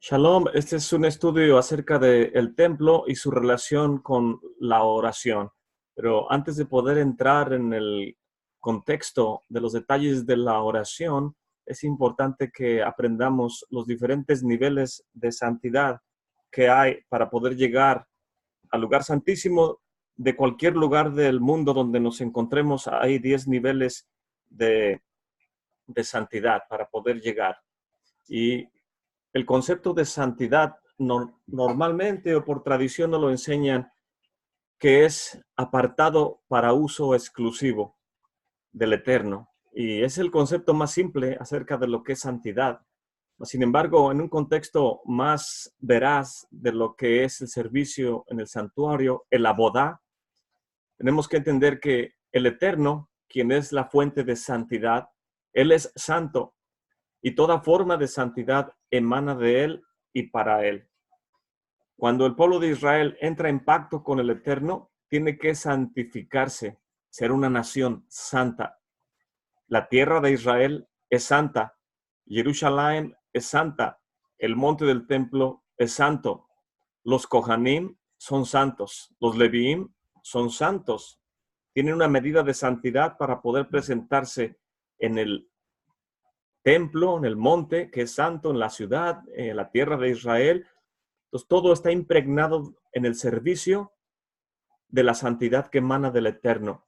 Shalom, este es un estudio acerca del templo y su relación con la oración. Pero antes de poder entrar en el contexto de los detalles de la oración, es importante que aprendamos los diferentes niveles de santidad que hay para poder llegar al lugar santísimo. De cualquier lugar del mundo donde nos encontremos, hay 10 niveles de, de santidad para poder llegar. Y el concepto de santidad normalmente o por tradición nos lo enseñan que es apartado para uso exclusivo del Eterno. Y es el concepto más simple acerca de lo que es santidad. Sin embargo, en un contexto más veraz de lo que es el servicio en el santuario, el abodá, tenemos que entender que el Eterno, quien es la fuente de santidad, Él es santo y toda forma de santidad emana de Él y para Él. Cuando el pueblo de Israel entra en pacto con el Eterno, tiene que santificarse, ser una nación santa. La tierra de Israel es santa, Jerusalén es santa, el monte del templo es santo, los Kohanim son santos, los Leviim son santos. Tienen una medida de santidad para poder presentarse en el templo, en el monte, que es santo, en la ciudad, en la tierra de Israel. Entonces, todo está impregnado en el servicio de la santidad que emana del Eterno.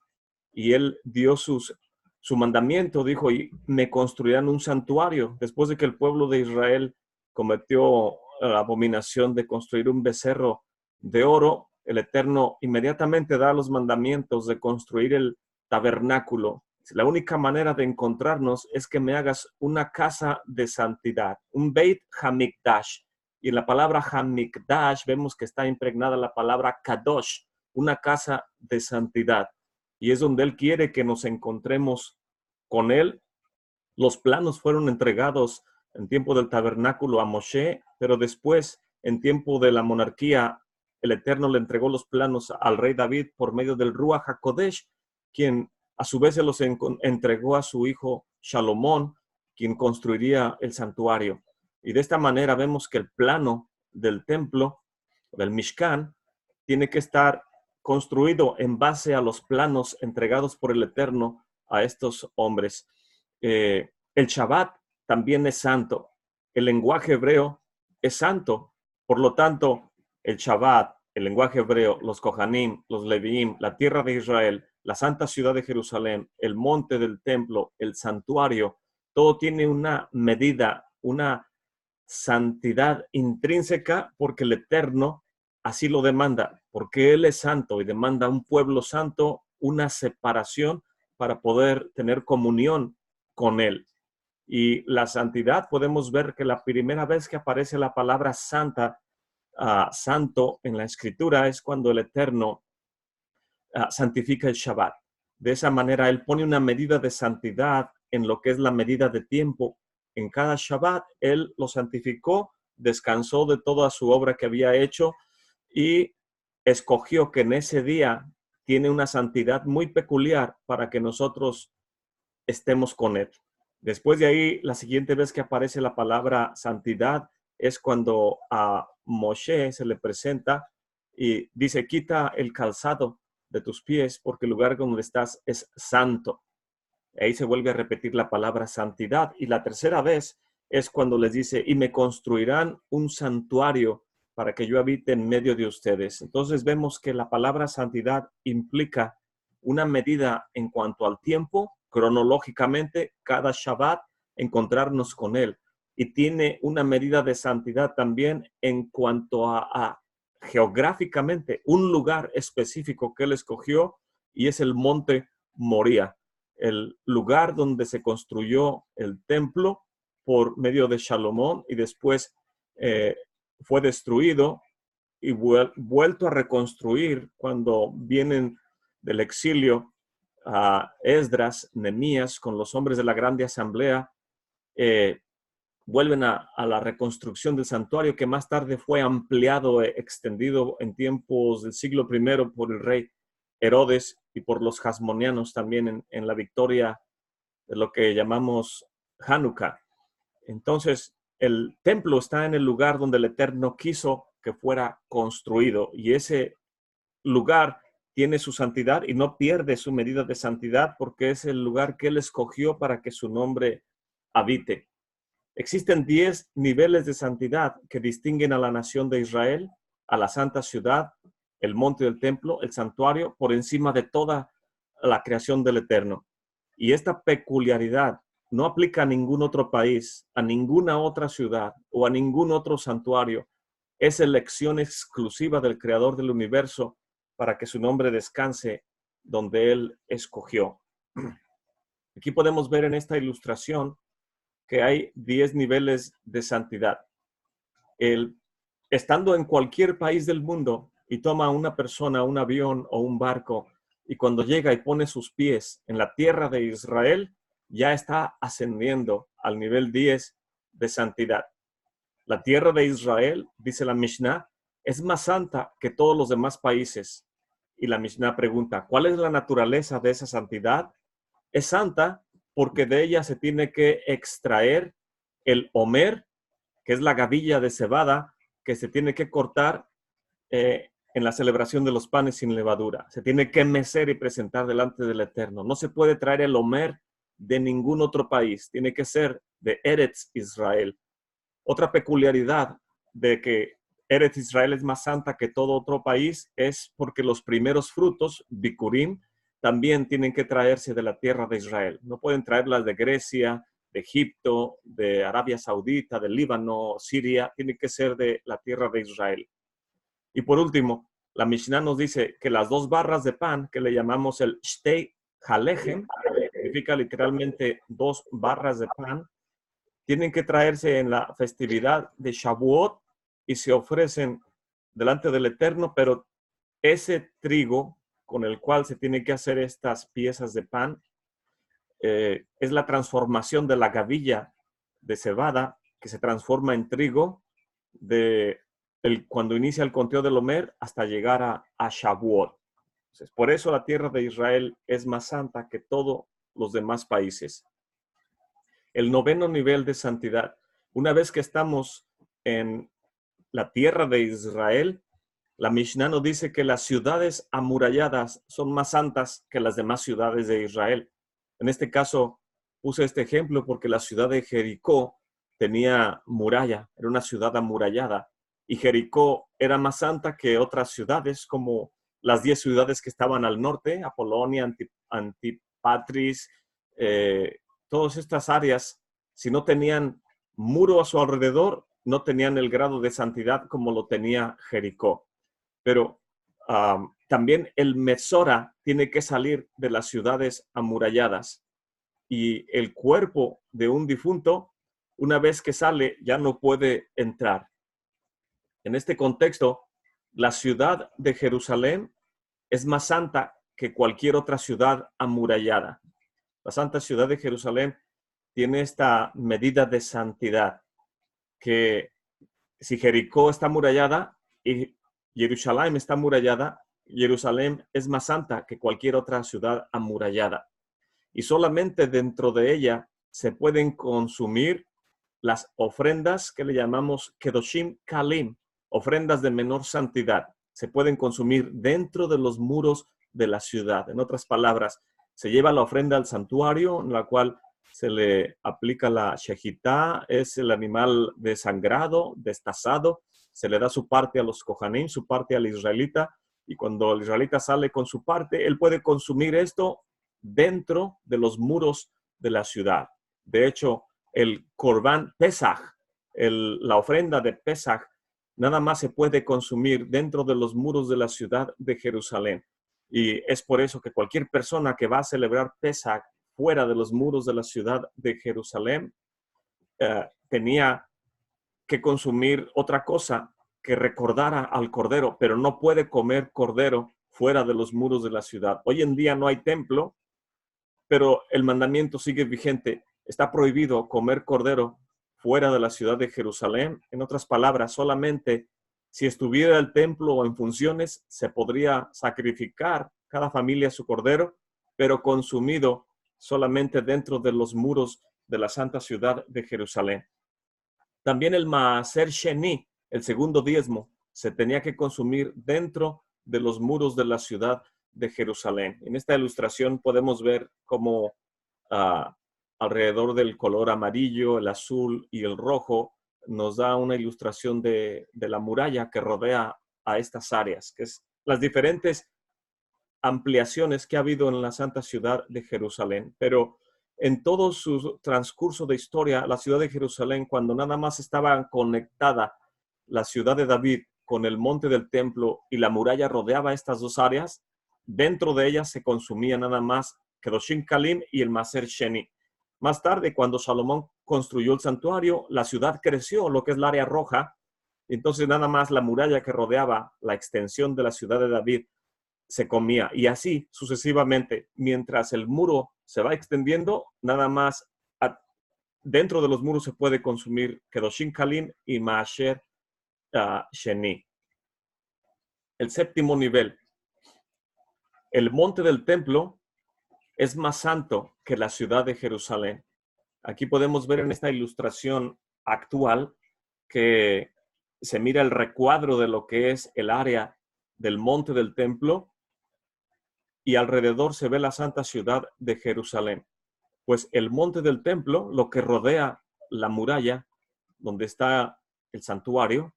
Y Él dio su mandamiento, dijo, y me construirán un santuario. Después de que el pueblo de Israel cometió la abominación de construir un becerro de oro, el Eterno inmediatamente da los mandamientos de construir el tabernáculo. La única manera de encontrarnos es que me hagas una casa de santidad, un Beit Hamikdash. Y en la palabra Hamikdash vemos que está impregnada la palabra Kadosh, una casa de santidad. Y es donde Él quiere que nos encontremos con Él. Los planos fueron entregados en tiempo del tabernáculo a Moshe, pero después, en tiempo de la monarquía, el Eterno le entregó los planos al rey David por medio del Ruach HaKodesh, quien a su vez se los entregó a su hijo Salomón, quien construiría el santuario. Y de esta manera vemos que el plano del templo, del Mishkan, tiene que estar construido en base a los planos entregados por el Eterno a estos hombres. El Shabbat también es santo. El lenguaje hebreo es santo. Por lo tanto, el Shabbat, el lenguaje hebreo, los Kohanim, los Leviim, la tierra de Israel, la santa ciudad de Jerusalén, el monte del templo, el santuario, todo tiene una medida, una santidad intrínseca porque el Eterno así lo demanda, porque Él es santo y demanda a un pueblo santo una separación para poder tener comunión con Él. Y la santidad, podemos ver que la primera vez que aparece la palabra santa, santo en la escritura es cuando el Eterno santifica el Shabbat. De esa manera, Él pone una medida de santidad en lo que es la medida de tiempo. En cada Shabbat, Él lo santificó, descansó de toda su obra que había hecho y escogió que en ese día tiene una santidad muy peculiar para que nosotros estemos con Él. Después de ahí, la siguiente vez que aparece la palabra santidad es cuando a Moshe se le presenta y dice, quita el calzado de tus pies porque el lugar donde estás es santo. Ahí se vuelve a repetir la palabra santidad. Y la tercera vez es cuando les dice, y me construirán un santuario para que yo habite en medio de ustedes. Entonces vemos que la palabra santidad implica una medida en cuanto al tiempo, cronológicamente, cada Shabbat, encontrarnos con Él. Y tiene una medida de santidad también en cuanto a geográficamente, un lugar específico que Él escogió y es el monte Moría, el lugar donde se construyó el templo por medio de Salomón y después fue destruido y vuelto a reconstruir cuando vienen del exilio a Esdras, Nehemías, con los hombres de la grande asamblea, vuelven a la reconstrucción del santuario que más tarde fue ampliado, extendido en tiempos del siglo I por el rey Herodes y por los hasmonianos también en la victoria de lo que llamamos Hanukkah. Entonces, el templo está en el lugar donde el Eterno quiso que fuera construido, y ese lugar tiene su santidad y no pierde su medida de santidad porque es el lugar que Él escogió para que su nombre habite. Existen 10 niveles de santidad que distinguen a la nación de Israel, a la santa ciudad, el monte del templo, el santuario, por encima de toda la creación del Eterno. Y esta peculiaridad no aplica a ningún otro país, a ninguna otra ciudad o a ningún otro santuario. Es elección exclusiva del Creador del universo para que su nombre descanse donde Él escogió. Aquí podemos ver en esta ilustración que hay 10 niveles de santidad. Estando en cualquier país del mundo y toma una persona un avión o un barco, y cuando llega y pone sus pies en la tierra de Israel, ya está ascendiendo al nivel 10 de santidad. La tierra de Israel, dice la Mishnah, es más santa que todos los demás países. Y la Mishnah pregunta, ¿cuál es la naturaleza de esa santidad? Es santa porque de ella se tiene que extraer el homer, que es la gavilla de cebada, que se tiene que cortar en la celebración de los panes sin levadura. Se tiene que mecer y presentar delante del Eterno. No se puede traer el homer de ningún otro país. Tiene que ser de Eretz Israel. Otra peculiaridad de que Eretz Israel es más santa que todo otro país es porque los primeros frutos, Bikurim, también tienen que traerse de la tierra de Israel. No pueden traerlas de Grecia, de Egipto, de Arabia Saudita, de Líbano, Siria. Tiene que ser de la tierra de Israel. Y por último, la Mishnah nos dice que las 2 barras de pan, que le llamamos el Shtei Halechem, significa literalmente 2 barras de pan, tienen que traerse en la festividad de Shavuot y se ofrecen delante del Eterno, pero ese trigo con el cual se tiene que hacer estas piezas de pan es la transformación de la gavilla de cebada que se transforma en trigo cuando inicia el conteo del Omer hasta llegar a Shavuot. Entonces, por eso la tierra de Israel es más santa que todos los demás países. El 9º nivel de santidad. Una vez que estamos en la tierra de Israel, la Mishnah nos dice que las ciudades amuralladas son más santas que las demás ciudades de Israel. En este caso, puse este ejemplo porque la ciudad de Jericó tenía muralla, era una ciudad amurallada, y Jericó era más santa que otras ciudades, como las 10 ciudades que estaban al norte, Apolonia, Antipatris, todas estas áreas, si no tenían muro a su alrededor, no tenían el grado de santidad como lo tenía Jericó. Pero también el Mesora tiene que salir de las ciudades amuralladas, y el cuerpo de un difunto, una vez que sale, ya no puede entrar. En este contexto, la ciudad de Jerusalén es más santa que cualquier otra ciudad amurallada. La santa ciudad de Jerusalén tiene esta medida de santidad, que si Jericó está amurallada y Jerusalén está amurallada, Jerusalén es más santa que cualquier otra ciudad amurallada. Y solamente dentro de ella se pueden consumir las ofrendas que le llamamos Kedoshim Kalim, ofrendas de menor santidad. Se pueden consumir dentro de los muros de la ciudad. En otras palabras, se lleva la ofrenda al santuario, en la cual se le aplica la shejitá, es el animal desangrado, destazado, se le da su parte a los kohanim, su parte al israelita, y cuando el israelita sale con su parte, él puede consumir esto dentro de los muros de la ciudad. De hecho, el Korban Pesach, la ofrenda de Pesach, nada más se puede consumir dentro de los muros de la ciudad de Jerusalén. Y es por eso que cualquier persona que va a celebrar Pesach fuera de los muros de la ciudad de Jerusalén tenía que consumir otra cosa que recordara al cordero, pero no puede comer cordero fuera de los muros de la ciudad. Hoy en día no hay templo, pero el mandamiento sigue vigente. Está prohibido comer cordero fuera de la ciudad de Jerusalén. En otras palabras, solamente si estuviera el templo o en funciones, se podría sacrificar cada familia su cordero, pero consumido solamente dentro de los muros de la santa ciudad de Jerusalén. También el Maaser Sheni, el segundo diezmo, se tenía que consumir dentro de los muros de la ciudad de Jerusalén. En esta ilustración podemos ver cómo alrededor del color amarillo, el azul y el rojo nos da una ilustración de la muralla que rodea a estas áreas, que es las diferentes ampliaciones que ha habido en la santa ciudad de Jerusalén. Pero en todo su transcurso de historia, la ciudad de Jerusalén, cuando nada más estaba conectada la ciudad de David con el monte del templo y la muralla rodeaba estas dos áreas, dentro de ellas se consumía nada más Kedoshim Kalim y el Maaser Sheni. Más tarde, cuando Salomón construyó el santuario, la ciudad creció, lo que es el área roja, entonces nada más la muralla que rodeaba la extensión de la ciudad de David se comía, y así sucesivamente. Mientras el muro se va extendiendo, nada más dentro de los muros se puede consumir Kedoshim Kalim y Maaser Sheni. El séptimo nivel. El monte del templo es más santo que la ciudad de Jerusalén. Aquí podemos ver en esta ilustración actual que se mira el recuadro de lo que es el área del monte del templo y alrededor se ve la santa ciudad de Jerusalén. Pues el monte del templo, lo que rodea la muralla, donde está el santuario,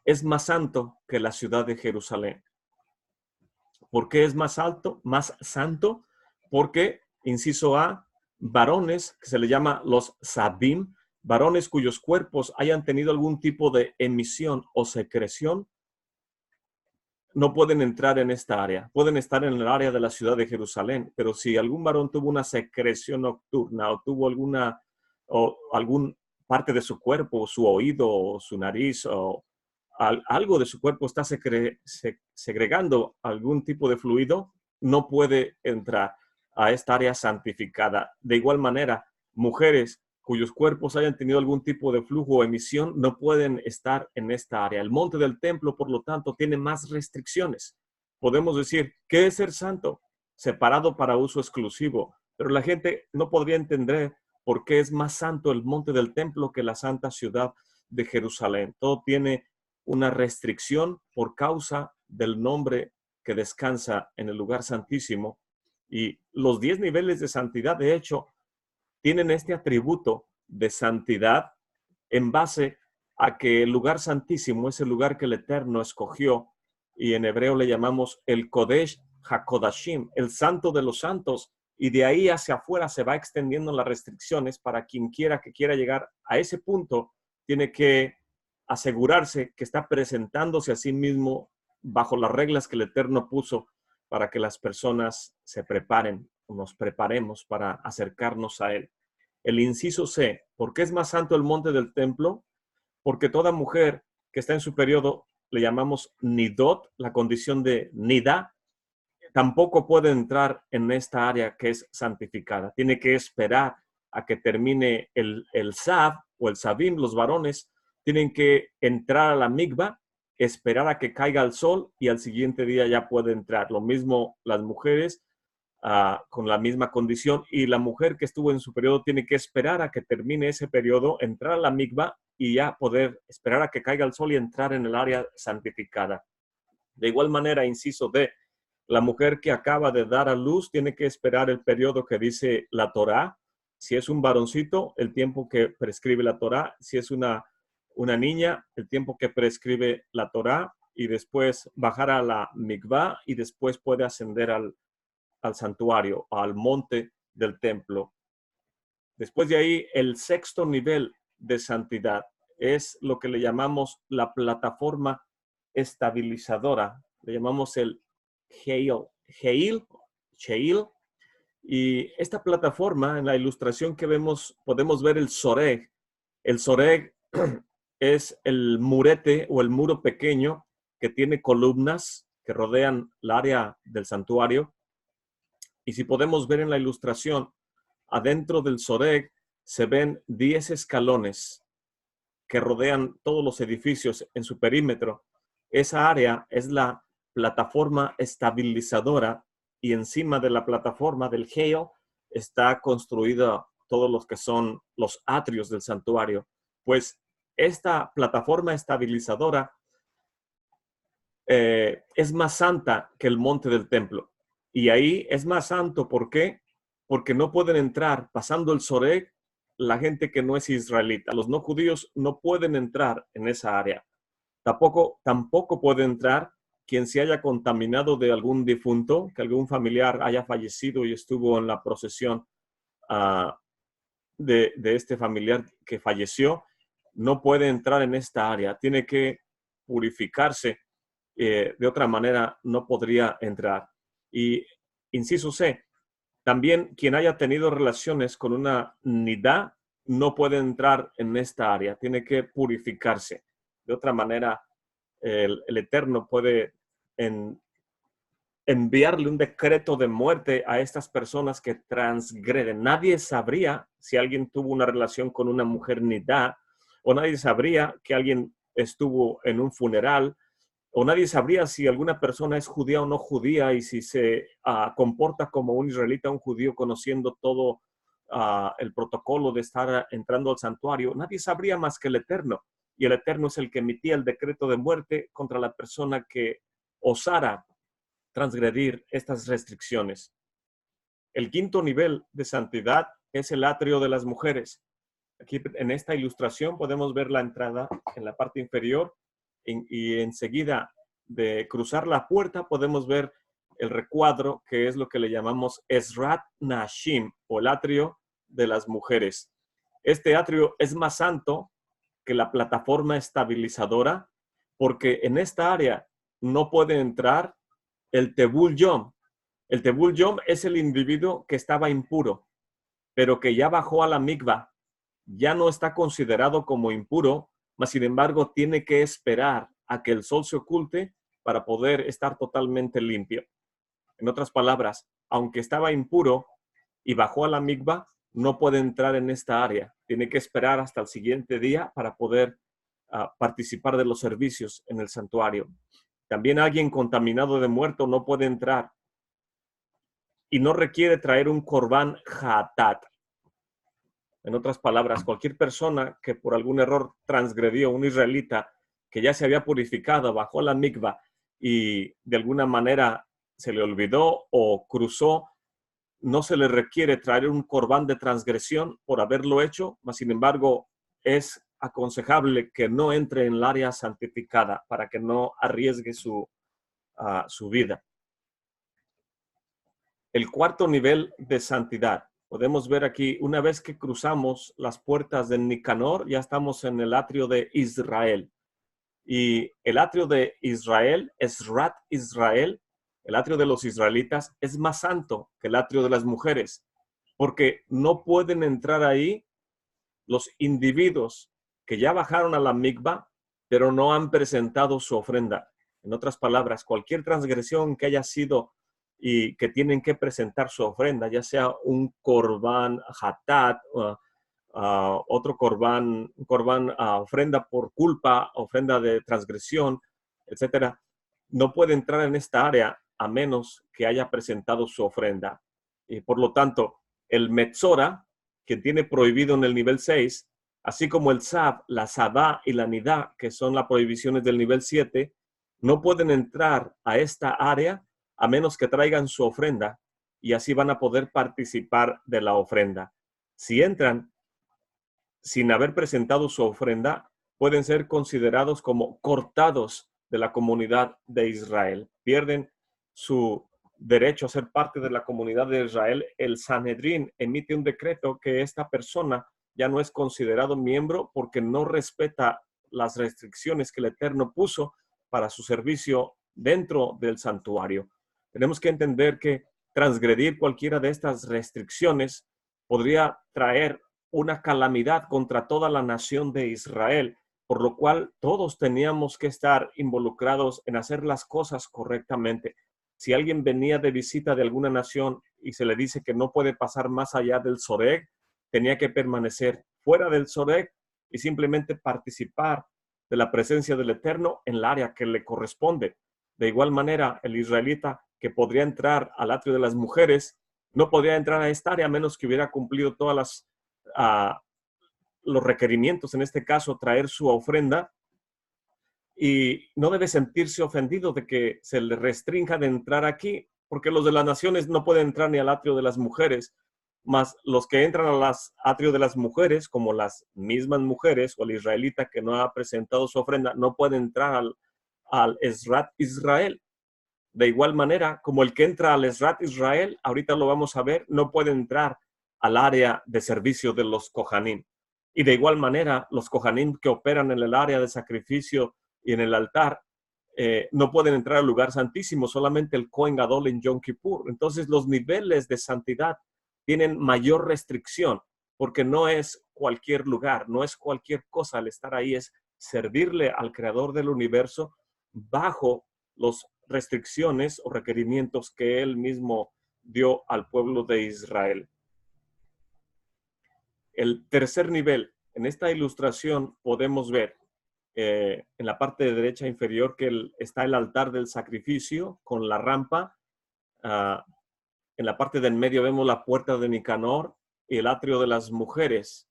es más santo que la ciudad de Jerusalén. ¿Por qué es más alto, más santo? Porque, inciso A, varones, que se le llama los Sabim, varones cuyos cuerpos hayan tenido algún tipo de emisión o secreción, no pueden entrar en esta área. Pueden estar en el área de la ciudad de Jerusalén, pero si algún varón tuvo una secreción nocturna o tuvo alguna parte de su cuerpo, su oído, o su nariz, o algo de su cuerpo está segregando algún tipo de fluido, no puede entrar a esta área santificada. De igual manera, mujeres cuyos cuerpos hayan tenido algún tipo de flujo o emisión no pueden estar en esta área. El monte del templo, por lo tanto, tiene más restricciones. Podemos decir, ¿qué es ser santo? Separado para uso exclusivo. Pero la gente no podría entender por qué es más santo el monte del templo que la santa ciudad de Jerusalén. Todo tiene una restricción por causa del nombre que descansa en el lugar santísimo. Y los 10 niveles de santidad, de hecho, tienen este atributo de santidad en base a que el lugar santísimo es el lugar que el Eterno escogió, y en hebreo le llamamos el Kodesh HaKodashim, el santo de los santos, y de ahí hacia afuera se va extendiendo las restricciones para quien quiera que quiera llegar a ese punto, tiene que asegurarse que está presentándose a sí mismo bajo las reglas que el Eterno puso para que las personas se preparen, nos preparemos para acercarnos a Él. El inciso C, ¿por qué es más santo el monte del templo? Porque toda mujer que está en su periodo, le llamamos nidot, la condición de nida, tampoco puede entrar en esta área que es santificada. Tiene que esperar a que termine el Sab o el Sabim, los varones tienen que entrar a la mikvah, esperar a que caiga el sol y al siguiente día ya puede entrar. Lo mismo las mujeres con la misma condición, y la mujer que estuvo en su periodo tiene que esperar a que termine ese periodo, entrar a la mikvah y ya poder esperar a que caiga el sol y entrar en el área santificada. De igual manera, inciso D, la mujer que acaba de dar a luz tiene que esperar el periodo que dice la Torá. Si es un varoncito, el tiempo que prescribe la Torá. Si es una niña, el tiempo que prescribe la Torá, y después bajar a la mikvah y después puede ascender al santuario, al monte del templo. Después de ahí, el sexto nivel de santidad es lo que le llamamos la plataforma estabilizadora. Le llamamos el Sheil. Y esta plataforma, en la ilustración que vemos, podemos ver el Soreg. El Soreg es el murete o el muro pequeño que tiene columnas que rodean el área del santuario. Y si podemos ver en la ilustración, adentro del Soreg se ven 10 escalones que rodean todos los edificios en su perímetro. Esa área es la plataforma estabilizadora, y encima de la plataforma del Heil está construida todos los que son los atrios del santuario. Pues esta plataforma estabilizadora es más santa que el monte del templo. Y ahí es más santo, ¿por qué? Porque no pueden entrar pasando el Soreg la gente que no es israelita. Los no judíos no pueden entrar en esa área. Tampoco puede entrar quien se haya contaminado de algún difunto, que algún familiar haya fallecido y estuvo en la procesión de este familiar que falleció. No puede entrar en esta área. Tiene que purificarse. De otra manera no podría entrar. Y inciso C, también quien haya tenido relaciones con una nidá no puede entrar en esta área, tiene que purificarse. De otra manera, el Eterno puede enviarle un decreto de muerte a estas personas que transgreden. Nadie sabría si alguien tuvo una relación con una mujer nidá, o nadie sabría que alguien estuvo en un funeral, o nadie sabría si alguna persona es judía o no judía y si se comporta como un israelita o un judío conociendo todo el protocolo de estar entrando al santuario. Nadie sabría más que el Eterno. Y el Eterno es el que emitía el decreto de muerte contra la persona que osara transgredir estas restricciones. El quinto nivel de santidad es el atrio de las mujeres. Aquí en esta ilustración podemos ver la entrada en la parte inferior y enseguida de cruzar la puerta podemos ver el recuadro, que es lo que le llamamos Ezrat Nashim, o el atrio de las mujeres. Este atrio es más santo que la plataforma estabilizadora porque en esta área no puede entrar el Tebul Yom. El Tebul Yom es el individuo que estaba impuro, pero que ya bajó a la mikvah. Ya no está considerado como impuro, mas sin embargo tiene que esperar a que el sol se oculte para poder estar totalmente limpio. En otras palabras, aunque estaba impuro y bajó a la mikvah, no puede entrar en esta área. Tiene que esperar hasta el siguiente día para poder participar de los servicios en el santuario. También alguien contaminado de muerto no puede entrar y no requiere traer un corbán hatat. En otras palabras, cualquier persona que por algún error transgredió, un israelita que ya se había purificado, bajó la mikvah y de alguna manera se le olvidó o cruzó, no se le requiere traer un corbán de transgresión por haberlo hecho, mas sin embargo es aconsejable que no entre en el área santificada para que no arriesgue su vida. El cuarto nivel de santidad. Podemos ver aquí, una vez que cruzamos las puertas de Nicanor, ya estamos en el atrio de Israel. Y el atrio de Israel, Ezrat Israel, el atrio de los israelitas, es más santo que el atrio de las mujeres, porque no pueden entrar ahí los individuos que ya bajaron a la mikvah, pero no han presentado su ofrenda. En otras palabras, cualquier transgresión que haya sido y que tienen que presentar su ofrenda, ya sea un corbán hatat, otro corbán, ofrenda por culpa, ofrenda de transgresión, etcétera, no puede entrar en esta área a menos que haya presentado su ofrenda. Y por lo tanto, el Metzora, que tiene prohibido en el nivel 6, así como el Sab, la Sabá y la Nidá, que son las prohibiciones del nivel 7, no pueden entrar a esta área a menos que traigan su ofrenda y así van a poder participar de la ofrenda. Si entran sin haber presentado su ofrenda, pueden ser considerados como cortados de la comunidad de Israel. Pierden su derecho a ser parte de la comunidad de Israel. El Sanedrín emite un decreto que esta persona ya no es considerado miembro porque no respeta las restricciones que el Eterno puso para su servicio dentro del santuario. Tenemos que entender que transgredir cualquiera de estas restricciones podría traer una calamidad contra toda la nación de Israel, por lo cual todos teníamos que estar involucrados en hacer las cosas correctamente. Si alguien venía de visita de alguna nación y se le dice que no puede pasar más allá del Soreg, tenía que permanecer fuera del Soreg y simplemente participar de la presencia del Eterno en el área que le corresponde. De igual manera, el israelita que podría entrar al atrio de las mujeres no podría entrar a esta área a menos que hubiera cumplido todas las los requerimientos, en este caso, traer su ofrenda, y no debe sentirse ofendido de que se le restrinja de entrar aquí, porque los de las naciones no pueden entrar ni al atrio de las mujeres, más los que entran al atrio de las mujeres, como las mismas mujeres o el israelita que no ha presentado su ofrenda, no puede entrar al Ezrat Israel. De igual manera, como el que entra al Ezrat Israel, ahorita lo vamos a ver, no puede entrar al área de servicio de los Kohanim. Y de igual manera, los Kohanim que operan en el área de sacrificio y en el altar, no pueden entrar al lugar santísimo, solamente el Kohen Gadol en Yom Kippur. Entonces, los niveles de santidad tienen mayor restricción, porque no es cualquier lugar, no es cualquier cosa al estar ahí, es servirle al creador del universo bajo las restricciones o requerimientos que él mismo dio al pueblo de Israel. El tercer nivel, en esta ilustración podemos ver en la parte de derecha inferior que está el altar del sacrificio con la rampa. En la parte del medio vemos la puerta de Nicanor y el atrio de las mujeres.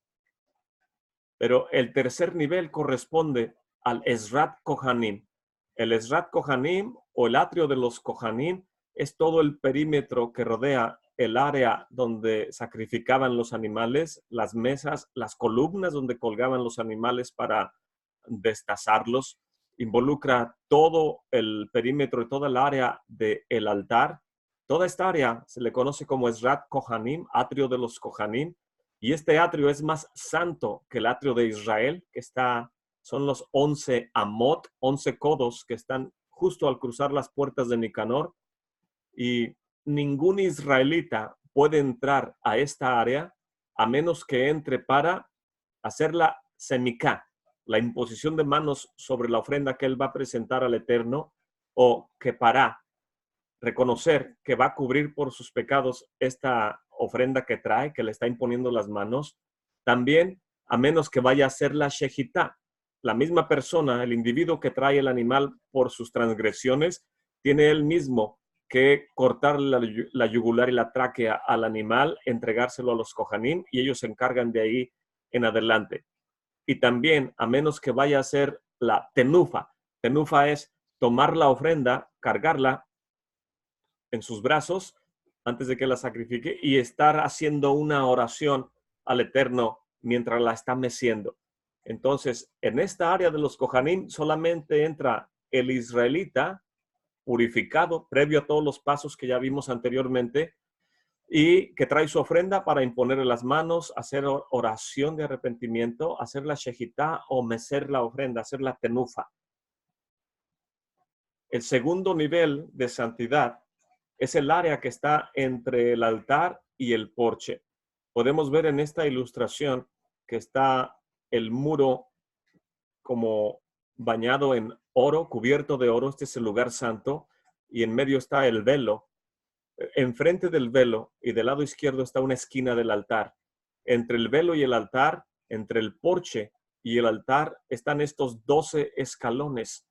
Pero el tercer nivel corresponde al Ezrat Kohanim. El Ezrat Kohanim o el atrio de los Kohanim es todo el perímetro que rodea el área donde sacrificaban los animales, las mesas, las columnas donde colgaban los animales para destazarlos. Involucra todo el perímetro y toda el área del altar. Toda esta área se le conoce como Ezrat Kohanim, atrio de los Kohanim. Y este atrio es más santo que el atrio de Israel, que son los 11 amot, 11 codos que están justo al cruzar las puertas de Nicanor. Y ningún israelita puede entrar a esta área a menos que entre para hacer la semicá, la imposición de manos sobre la ofrenda que él va a presentar al Eterno, o que para reconocer que va a cubrir por sus pecados esta ofrenda que trae, que le está imponiendo las manos. También, a menos que vaya a hacer la shejitá, la misma persona, el individuo que trae el animal por sus transgresiones, tiene él mismo que cortar la yugular y la tráquea al animal, entregárselo a los kohanim y ellos se encargan de ahí en adelante. Y también, a menos que vaya a hacer la tenufa. Tenufa es tomar la ofrenda, cargarla en sus brazos antes de que la sacrifique y estar haciendo una oración al Eterno mientras la está meciendo. Entonces, en esta área de los Kohanim solamente entra el israelita purificado, previo a todos los pasos que ya vimos anteriormente, y que trae su ofrenda para imponerle las manos, hacer oración de arrepentimiento, hacer la shejitá o mecer la ofrenda, hacer la tenufa. El segundo nivel de santidad es el área que está entre el altar y el porche. Podemos ver en esta ilustración que está el muro como bañado en oro, cubierto de oro. Este es el lugar santo y en medio está el velo. Enfrente del velo y del lado izquierdo está una esquina del altar. Entre el velo y el altar, entre el porche y el altar, están estos 12 escalones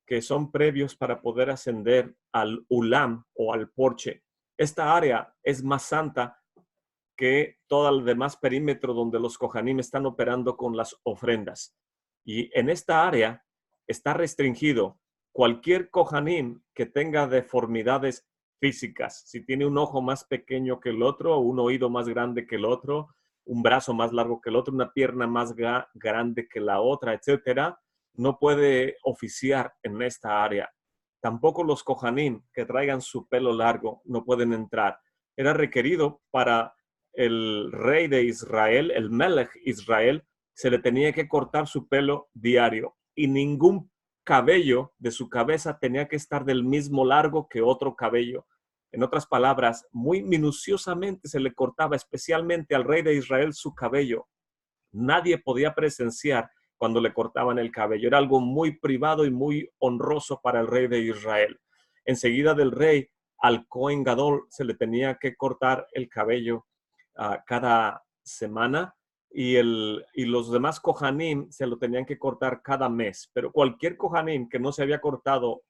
que son previos para poder ascender al ulam o al porche. Esta área es más santa que todo el demás perímetro donde los kohanim están operando con las ofrendas. Y en esta área está restringido cualquier kohanim que tenga deformidades físicas. Si tiene un ojo más pequeño que el otro, un oído más grande que el otro, un brazo más largo que el otro, una pierna más grande que la otra, etcétera, no puede oficiar en esta área. Tampoco los kohanim que traigan su pelo largo no pueden entrar. Era requerido para el rey de Israel, el Melech Israel, se le tenía que cortar su pelo diario y ningún cabello de su cabeza tenía que estar del mismo largo que otro cabello. En otras palabras, muy minuciosamente se le cortaba especialmente al rey de Israel su cabello. Nadie podía presenciar cuando le cortaban el cabello. Era algo muy privado y muy honroso para el rey de Israel. Enseguida del rey, al Kohen Gadol se le tenía que cortar el cabello cada semana y los demás Kohanim se lo tenían que cortar cada mes. Pero cualquier Kohanim que no se había cortado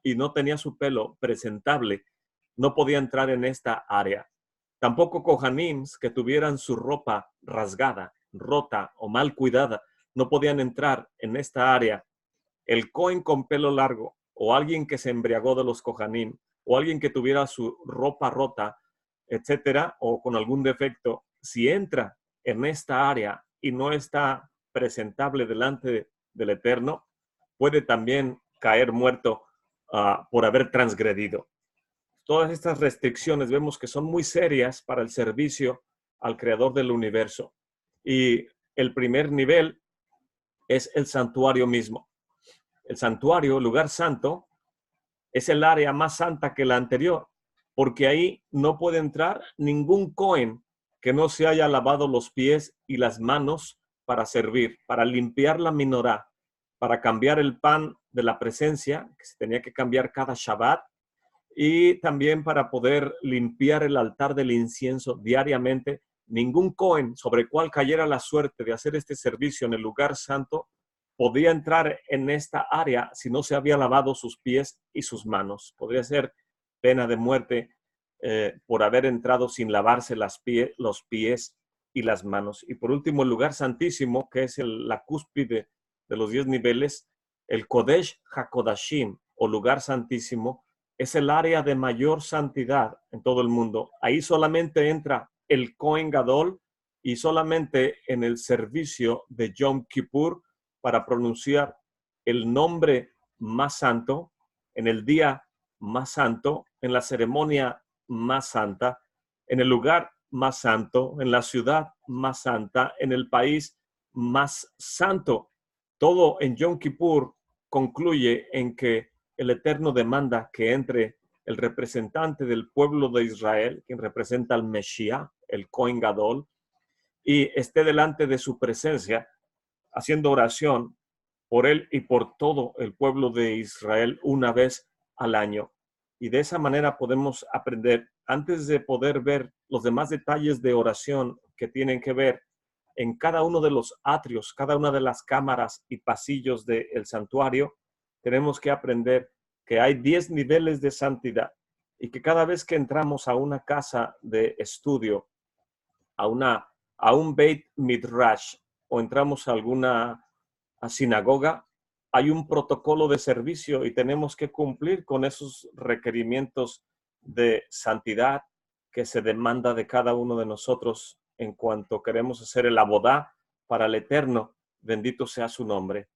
y no tenía su pelo presentable, no podía entrar en esta área. Tampoco Kohanim que tuvieran su ropa rasgada rota o mal cuidada, no podían entrar en esta área. El Cohen con pelo largo o alguien que se embriagó de los Kohanim o alguien que tuviera su ropa rota, etcétera, o con algún defecto, si entra en esta área y no está presentable delante del Eterno, puede también caer muerto por haber transgredido. Todas estas restricciones vemos que son muy serias para el servicio al Creador del universo. Y el primer nivel es el santuario mismo. El santuario, lugar santo, es el área más santa que la anterior, porque ahí no puede entrar ningún Cohen que no se haya lavado los pies y las manos para servir, para limpiar la menorá, para cambiar el pan de la presencia, que se tenía que cambiar cada Shabbat, y también para poder limpiar el altar del incienso diariamente. Ningún Cohen sobre el cual cayera la suerte de hacer este servicio en el lugar santo podía entrar en esta área si no se había lavado sus pies y sus manos. Podría ser pena de muerte por haber entrado sin lavarse los pies y las manos. Y por último, el lugar santísimo, que es la cúspide de los 10 niveles, el Kodesh HaKodashim, o lugar santísimo, es el área de mayor santidad en todo el mundo. Ahí solamente entra el Kohen Gadol y solamente en el servicio de Yom Kippur para pronunciar el nombre más santo, en el día más santo, en la ceremonia más santa, en el lugar más santo, en la ciudad más santa, en el país más santo. Todo en Yom Kippur concluye en que el Eterno demanda que entre el representante del pueblo de Israel, quien representa al Mesías, el Kohen Gadol, y esté delante de su presencia haciendo oración por él y por todo el pueblo de Israel una vez al año. Y de esa manera podemos aprender, antes de poder ver los demás detalles de oración que tienen que ver en cada uno de los atrios, cada una de las cámaras y pasillos del santuario, tenemos que aprender que hay 10 niveles de santidad y que cada vez que entramos a una casa de estudio, a un Beit Midrash o entramos a alguna sinagoga, hay un protocolo de servicio y tenemos que cumplir con esos requerimientos de santidad que se demanda de cada uno de nosotros en cuanto queremos hacer el abodá para el Eterno. Bendito sea su nombre.